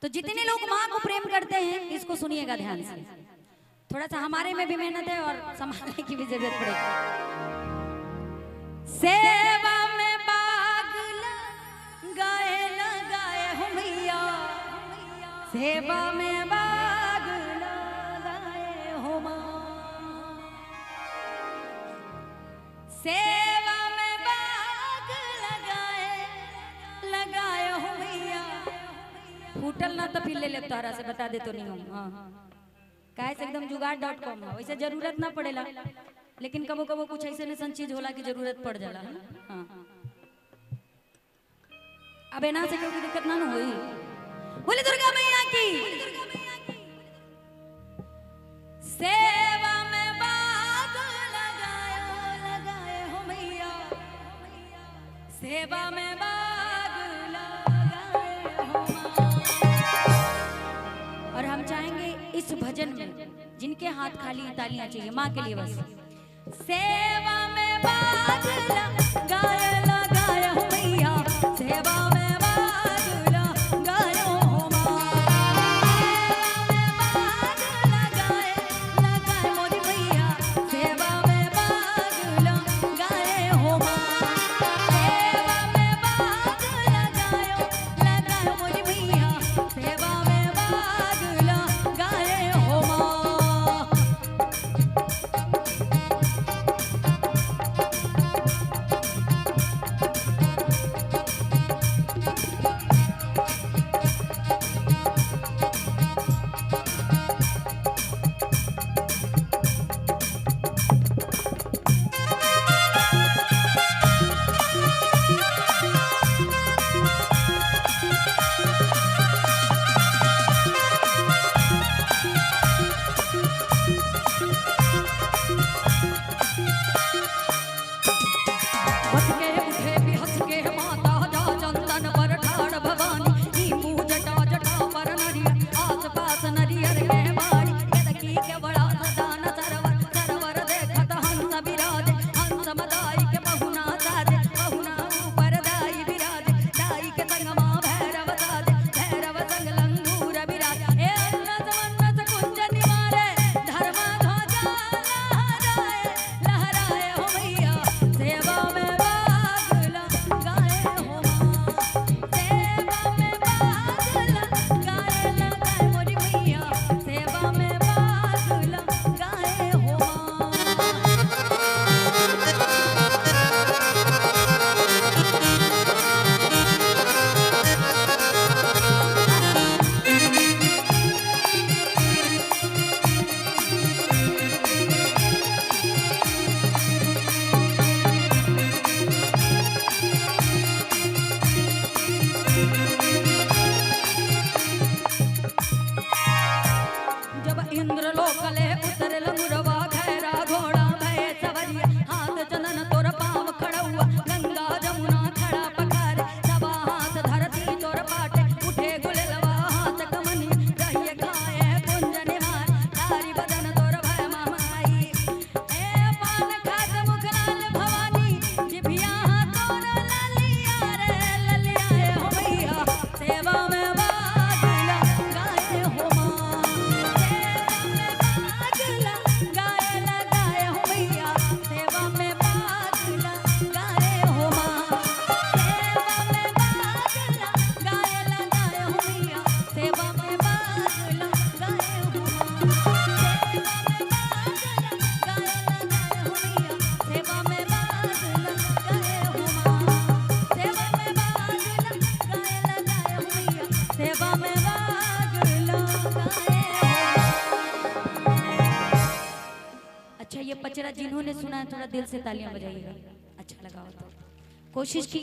तो जितने लोग माँ को प्रेम करते हैं इसको सुनिएगा ध्यान से। थोड़ा सा हमारे में भी मेहनत है और संभालने की भी जरूरत पड़ेगी। सेवा में बाग लगाए हो मैया, सेवा में बाग लगाए हो माँ, सेवा में बाग लगाए हो मैया। फूटल ना तो फिर ले ले तारा से बता दे तो नहीं हम। हाँ काहे से एकदम जुगाड़.com है, वैसे जरूरत ना पड़ेला, लेकिन कबो कबो कुछ ऐसे न चीज होला की जरूरत पड़ जाला है। हाँ अब एना से कोई दिक्कत ना होई। बोले दुर्गा मैया की सेवा में बाग लगाए हो मैया, सेवा में बाग लगाए हो माँ। और हम चाहेंगे इस भजन में जिनके हाथ खाली तालियां चाहिए माँ के लिए बस। सेवा में बाग लगाए हो मैया, सेवा में बाग लगाए हो माँ, सेवा में बाग लगाए मोरी मैया, सेवा में बाग लगाए हो माँ, सेवा में बाग लगाए मोरी मैया, सेवा में बाग लगाए हो माँ। अच्छा ये पचरा जिन्होंने सुना है थोड़ा दिल से तालियां बजाइएगा, अच्छा लगा हो तो। कोशिश की